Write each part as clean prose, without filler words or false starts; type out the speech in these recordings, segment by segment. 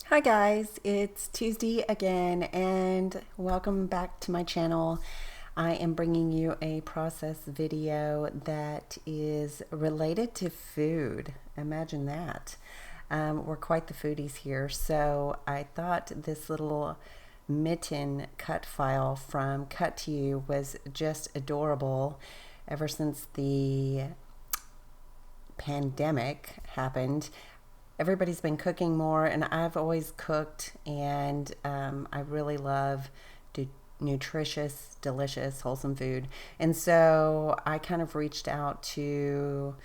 Hi guys, it's Tuesday again and welcome back to my channel. I am bringing you a process video that is related to food. Imagine that. We're quite the foodies here, so I thought this little mitten cut file from Cut to You was just adorable ever since the pandemic happened. Everybody's been cooking more, and I've always cooked, and I really love nutritious, delicious, wholesome food. And so I kind of reached out to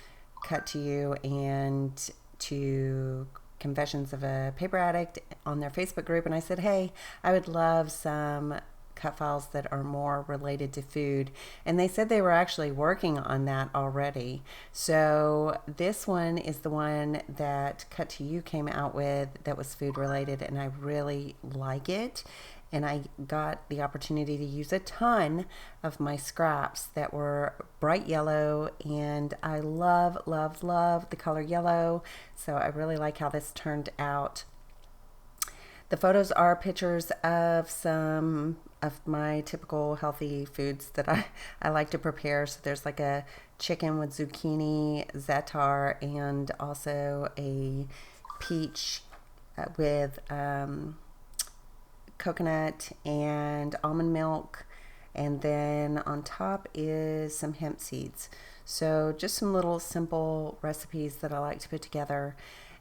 Cut to You and to Confessions of a Paper Addict on their Facebook group, and I said, hey, I would love some cut files that are more related to food. And they said they were actually working on that already. So this one is the one that Cut to You came out with that was food related, and I really like it. And I got the opportunity to use a ton of my scraps that were bright yellow, and I love, love, love the color yellow. So I really like how this turned out. The photos are pictures of some of my typical healthy foods that I like to prepare. So there's like a chicken with zucchini, za'atar, and also a peach with coconut and almond milk. And then on top is some hemp seeds. So just some little simple recipes that I like to put together.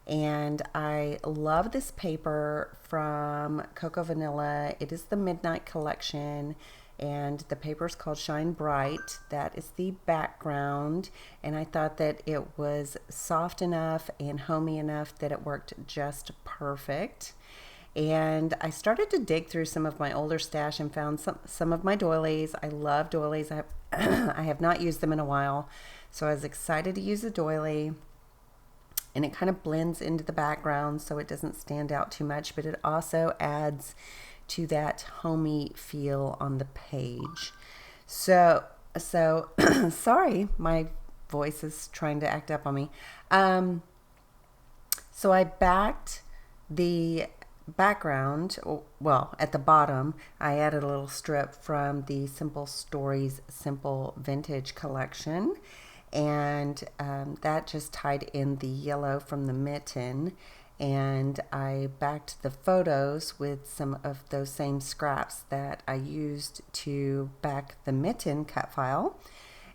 And I love this paper from Cocoa Vanilla. It is the Midnight Collection, and the paper is called Shine Bright. That is the background, and I thought that it was soft enough and homey enough that it worked just perfect. And I started to dig through some of my older stash and found some of my doilies. I love doilies. I have not used them in a while, so I was excited to use a doily. And it kind of blends into the background so it doesn't stand out too much, but it also adds to that homey feel on the page. So sorry, my voice is trying to act up on me. So I backed the background, well, at the bottom, I added a little strip from the Simple Stories Simple Vintage collection, and that just tied in the yellow from the mitten, and I backed the photos with some of those same scraps that I used to back the mitten cut file.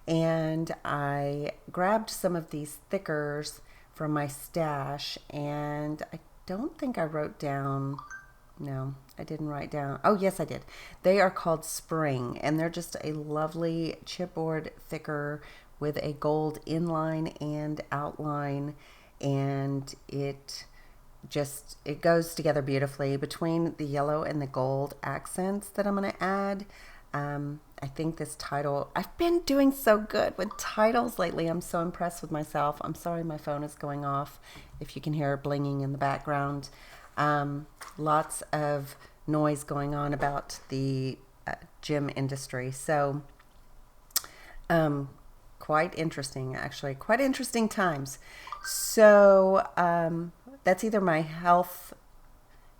And I grabbed some of these thickers from my stash, and I don't think I wrote down, no, I didn't write down. Oh, yes, I did. They are called Spring, and they're just a lovely chipboard thicker with a gold inline and outline, and it goes together beautifully between the yellow and the gold accents that I'm going to add. I think this title, I've been doing so good with titles lately. I'm so impressed with myself. I'm sorry my phone is going off if you can hear it blinging in the background. Lots of noise going on about the gym industry. So quite interesting, actually, quite interesting times. So that's either my health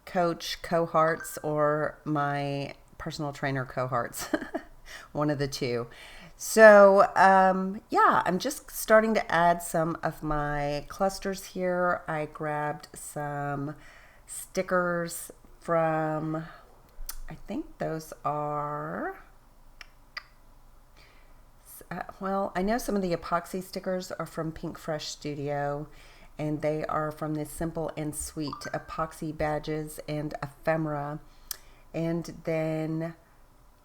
coach cohorts or my personal trainer cohorts, one of the two. So yeah, I'm just starting to add some of my clusters here. I grabbed some stickers from, I think those are, well, I know some of the epoxy stickers are from Pink Fresh Studio, and they are from the Simple and Sweet epoxy badges and ephemera. And then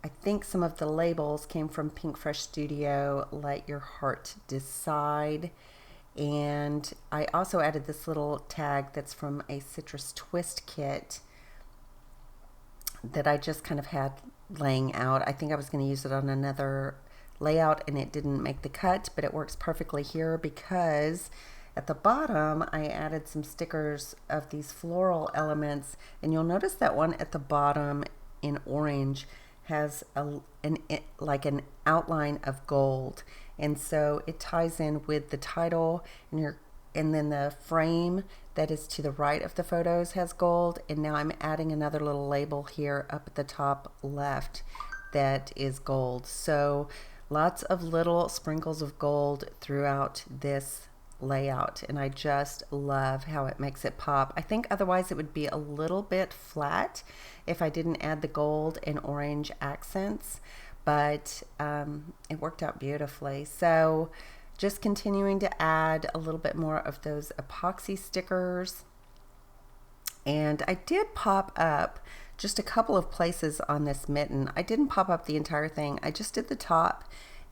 I think some of the labels came from Pink Fresh Studio, Let Your Heart Decide. And I also added this little tag that's from a Citrus Twist kit that I just kind of had laying out. I think I was going to use it on another layout and it didn't make the cut, but it works perfectly here because at the bottom I added some stickers of these floral elements, and you'll notice that one at the bottom in orange has like an outline of gold, and so it ties in with the title and then the frame that is to the right of the photos has gold, and now I'm adding another little label here up at the top left that is gold. So lots of little sprinkles of gold throughout this layout, and I just love how it makes it pop. I think otherwise it would be a little bit flat if I didn't add the gold and orange accents, but it worked out beautifully. So just continuing to add a little bit more of those epoxy stickers. And I did pop up just a couple of places on this mitten. I didn't pop up the entire thing. I just did the top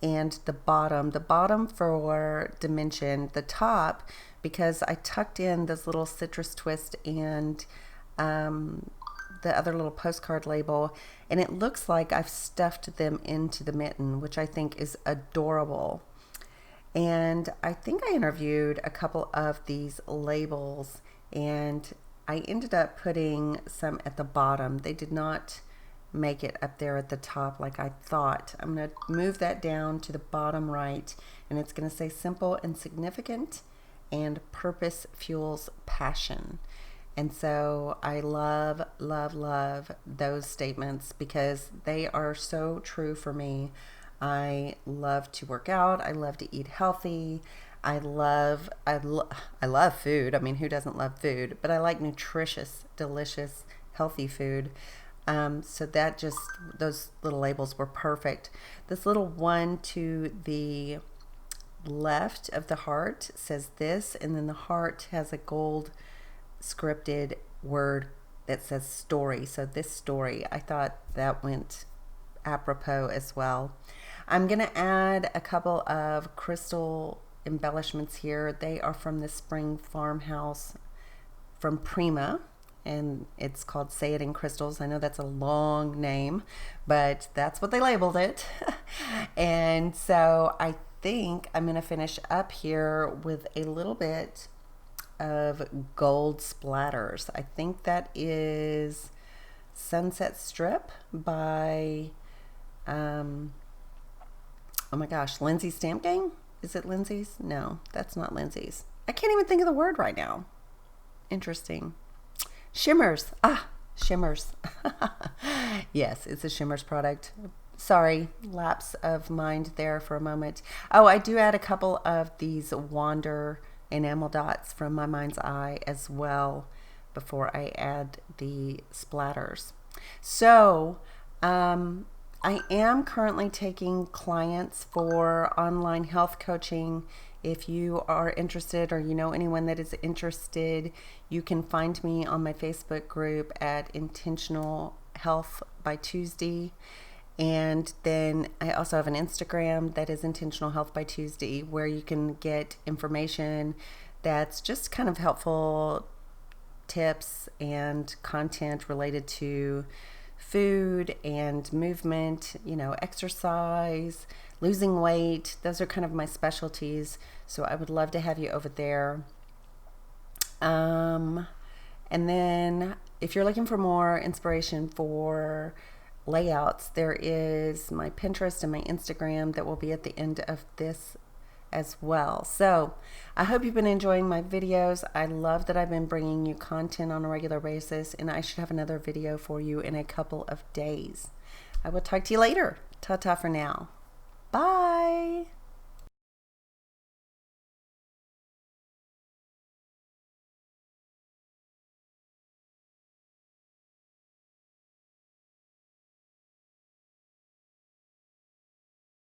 and the bottom. The bottom for dimension, the top because I tucked in this little citrus twist and the other little postcard label, and it looks like I've stuffed them into the mitten, which I think is adorable. And I think I interviewed a couple of these labels, and I ended up putting some at the bottom. They did not make it up there at the top like I thought. I'm going to move that down to the bottom right, and it's going to say simple and significant and purpose fuels passion. And so I love, love, love those statements because they are so true for me. I love to work out. I love to eat healthy. I love food. I mean, who doesn't love food? But I like nutritious, delicious, healthy food. So that just, those little labels were perfect. This little one to the left of the heart says this, and then the heart has a gold scripted word that says story. So this story, I thought that went apropos as well. I'm going to add a couple of crystal embellishments here. They are from the Spring Farmhouse from Prima, and it's called Say It in Crystals. I know that's a long name, but that's what they labeled it. And so I think I'm going to finish up here with a little bit of gold splatters. I think that is Sunset Strip by oh my gosh, Lindsay Stamp Gang? Is it Lindsay's? No, that's not Lindsay's. I can't even think of the word right now. Interesting. Shimmers. Shimmers. Yes, it's a Shimmers product. Sorry, lapse of mind there for a moment. Oh, I do add a couple of these Wander enamel dots from My Mind's Eye as well before I add the splatters. So, I am currently taking clients for online health coaching. If you are interested or you know anyone that is interested, you can find me on my Facebook group at Intentional Health by Tuesdae. And then I also have an Instagram that is Intentional Health by Tuesdae, where you can get information that's just kind of helpful tips and content related to food and movement, you know, exercise, losing weight. Those are kind of my specialties. So I would love to have you over there. And then if you're looking for more inspiration for layouts, there is my Pinterest and my Instagram that will be at the end of this as well. So I hope you've been enjoying my videos. I love that I've been bringing you content on a regular basis, and I should have another video for you in a couple of days. I will talk to you later. Ta-ta for now. Bye.